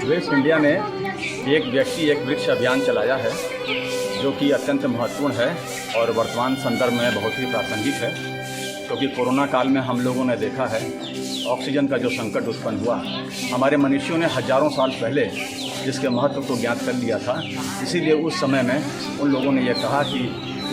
Waste India ने एक व्यक्ति एक वृक्ष अभियान चलाया है जो कि अत्यंत महत्वपूर्ण है और वर्तमान संदर्भ में बहुत ही प्रासंगिक है, क्योंकि कोरोना काल में हम लोगों ने देखा है ऑक्सीजन का जो संकट उत्पन्न हुआ। हमारे मनुष्यों ने हजारों साल पहले जिसके महत्व को ज्ञात कर लिया था, इसीलिए उस समय में उन लोगों ने यह कहा कि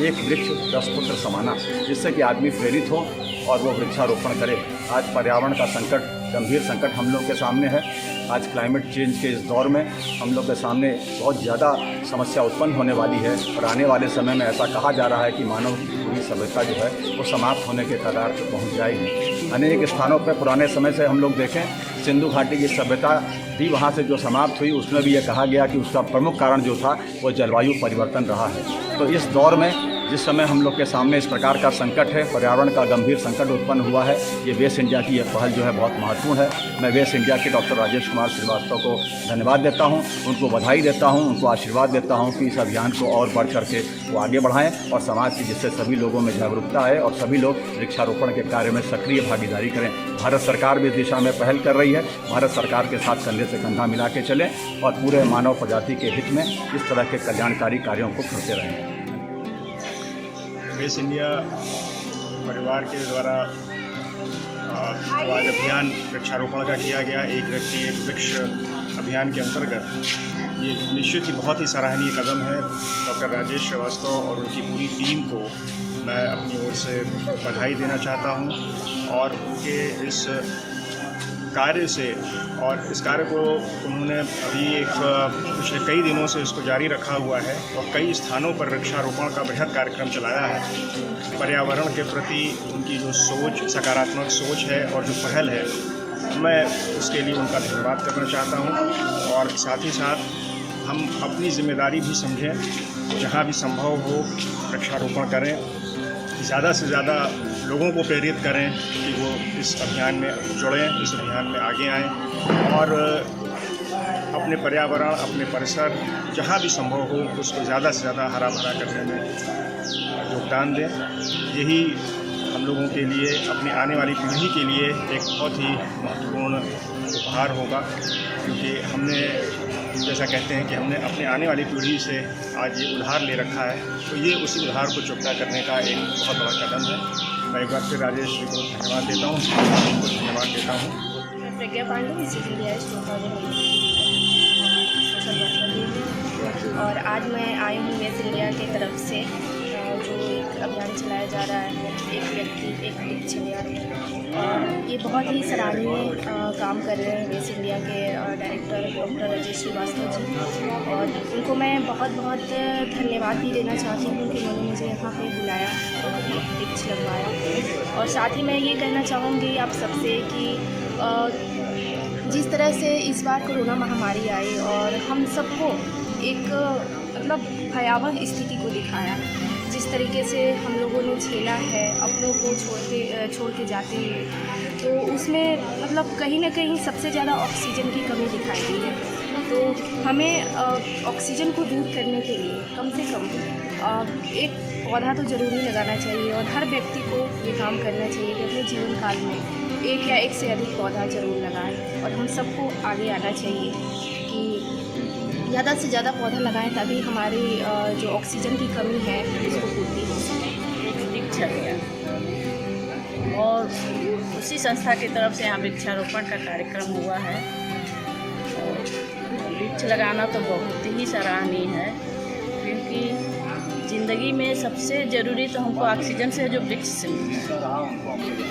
एक वृक्ष 10 पुत्र समाना, जिससे कि आदमी प्रेरित हो और वो वृक्षारोपण करे। आज पर्यावरण का संकट, गंभीर संकट हम लोग के सामने है। आज क्लाइमेट चेंज के इस दौर में हम लोग के सामने बहुत ज़्यादा समस्या उत्पन्न होने वाली है और आने वाले समय में ऐसा कहा जा रहा है कि मानव की पूरी सभ्यता जो है वो समाप्त होने के कगार पर पहुंच जाएगी। अनेक स्थानों पर पुराने समय से हम लोग देखें, सिंधु घाटी की सभ्यता भी वहाँ से जो समाप्त हुई, उसमें भी ये कहा गया कि उसका प्रमुख कारण जो था वो जलवायु परिवर्तन रहा है। तो इस दौर में जिस समय हम लोग के सामने इस प्रकार का संकट है, पर्यावरण का गंभीर संकट उत्पन्न हुआ है, ये वेस्ट इंडिया की यह पहल जो है बहुत महत्वपूर्ण है। मैं वेस्ट इंडिया के डॉक्टर राजेश कुमार श्रीवास्तव को धन्यवाद देता हूँ, उनको बधाई देता हूँ, उनको आशीर्वाद देता हूँ कि इस अभियान को और बढ़ करके वो आगे बढ़ाएं और समाज की, जिससे सभी लोगों में जागरूकता है और सभी लोग वृक्षारोपण के कार्य में सक्रिय भागीदारी करें। भारत सरकार भी इस दिशा में पहल कर रही है। भारत सरकार के साथ कंधे से कंधा मिला के चलें और पूरे मानव प्रजाति के हित में इस तरह के कल्याणकारी कार्यों को करते रहें। वेस्ट इंडिया परिवार के द्वारा आज अभियान वृक्षारोपण का किया गया, एक व्यक्ति एक वृक्ष अभियान के अंतर्गत, ये निश्चित ही बहुत ही सराहनीय कदम है। डॉक्टर राजेश श्रीवास्तव और उनकी पूरी टीम को मैं अपनी ओर से बधाई देना चाहता हूँ और उनके इस कार्य से, और इस कार्य को उन्होंने अभी पिछले कई दिनों से इसको जारी रखा हुआ है और कई स्थानों पर वृक्षारोपण का बृहद कार्यक्रम चलाया है। पर्यावरण के प्रति उनकी जो सोच, सकारात्मक सोच है और जो पहल है, मैं उसके लिए उनका धन्यवाद करना चाहता हूँ। और साथ ही साथ हम अपनी जिम्मेदारी भी समझें, जहाँ भी संभव हो वृक्षारोपण करें, ज़्यादा से ज़्यादा लोगों को प्रेरित करें कि वो इस अभियान में जुड़ें, इस अभियान में आगे आएँ और अपने पर्यावरण, अपने परिसर, जहाँ भी संभव हो उसको ज़्यादा से ज़्यादा हरा भरा करने में योगदान दें। यही हम लोगों के लिए, अपनी आने वाली पीढ़ी के लिए एक बहुत ही महत्वपूर्ण उपहार होगा, क्योंकि हमने, जैसा कहते हैं कि हमने अपने आने वाली पीढ़ी से आज ये उधार ले रखा है, तो ये उसी उधार को चुकता करने का एक बहुत बड़ा कदम है। मैं एक बार फिर राजेश जी को धन्यवाद देता हूँ, उनको धन्यवाद देता हूँ। मैं प्रज्ञा पांडे और आज मैं आई हूँ वेस्ट इंडिया की तरफ से जो एक अभियान चलाया जा रहा है, एक व्यक्ति एक वृक्ष अभियान, और ये बहुत ही सराहनीय काम कर रहे हैं वेस्ट इंडिया के डायरेक्टर डॉक्टर राजेश श्रीवास्तव जी, और उनको मैं बहुत बहुत धन्यवाद भी देना चाहती हूँ कि उन्होंने मुझे यहाँ पे बुलाया और वृक्ष लगवाया। और साथ ही मैं ये कहना चाहूँगी आप सबसे कि जिस तरह से इस बार कोरोना महामारी आई और हम सबको एक मतलब भयावह स्थिति को दिखाया, जिस तरीके से हम लोगों ने झेला है अपनों को छोड़ के जाते हुए, तो उसमें मतलब कहीं ना कहीं सबसे ज़्यादा ऑक्सीजन की कमी दिखाई दी है। तो हमें ऑक्सीजन को दूर करने के लिए कम से कम एक पौधा तो ज़रूरी लगाना चाहिए और हर व्यक्ति को ये काम करना चाहिए कि अपने जीवन काल में एक या एक से अधिक पौधा ज़रूर लगाएं। और हम सबको आगे आना चाहिए कि ज़्यादा से ज़्यादा पौधा लगाएं, तभी हमारी जो ऑक्सीजन की कमी है उसको पूर्ति हो सके। वृक्ष अभियान और उसी संस्था की तरफ से यहाँ वृक्षारोपण का कार्यक्रम हुआ है। वृक्ष लगाना तो बहुत ही सराहनीय है, क्योंकि ज़िंदगी में सबसे ज़रूरी तो हमको ऑक्सीजन से जो वृक्ष से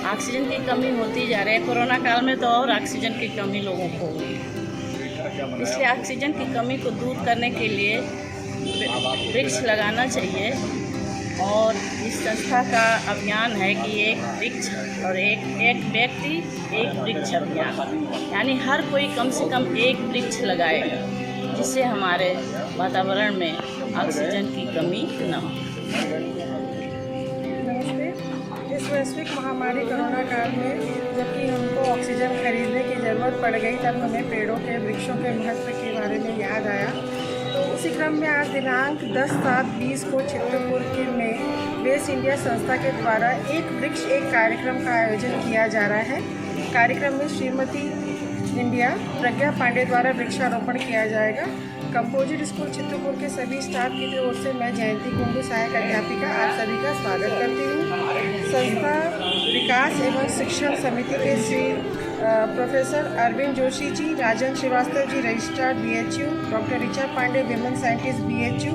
ऑक्सीजन की कमी होती जा रही है। कोरोना काल में तो और ऑक्सीजन की कमी लोगों को हुई, इसलिए ऑक्सीजन की कमी को दूर करने के लिए वृक्ष लगाना चाहिए। और इस संस्था का अभियान है कि एक वृक्ष और एक व्यक्ति एक वृक्ष अभियान, यानी हर कोई कम से कम एक वृक्ष लगाए, जिससे हमारे वातावरण में ऑक्सीजन की कमी न हो। नमस्ते। इस वैश्विक महामारी कोरोना काल में जबकि हमको ऑक्सीजन खरीदने की ज़रूरत पड़ गई, तब हमें पेड़ों के, वृक्षों के महत्व के बारे में याद आया। तो उसी क्रम में आज दिनांक 10/7/20 को चित्रपुर के में वेस्ट इंडिया संस्था के द्वारा एक वृक्ष एक कार्यक्रम का आयोजन किया जा रहा है। कार्यक्रम में श्रीमती इंडिया प्रज्ञा पांडे द्वारा वृक्षारोपण किया जाएगा। कंपोजिट स्कूल चित्रकूट के सभी स्टाफ की ओर से मैं जयंती कुंडू सहायक अध्यापिका आप सभी का स्वागत करती हूँ। संस्था विकास एवं शिक्षण समिति के Shri professor Arvind Joshi ji, Rajan Srivastava ji registrar BHU, doctor Richa Pandey women scientist BHU,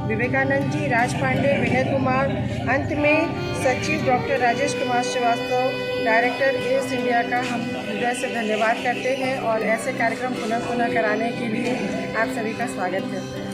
Vivekanand ji, Raj Pandey, Vinay Kumar, अंत में सचिव doctor Rajesh Kumar Srivastava, director S India का हम हृदय से धन्यवाद करते हैं और ऐसे कार्यक्रम पुनः कराने के लिए आप सभी का स्वागत करते हैं।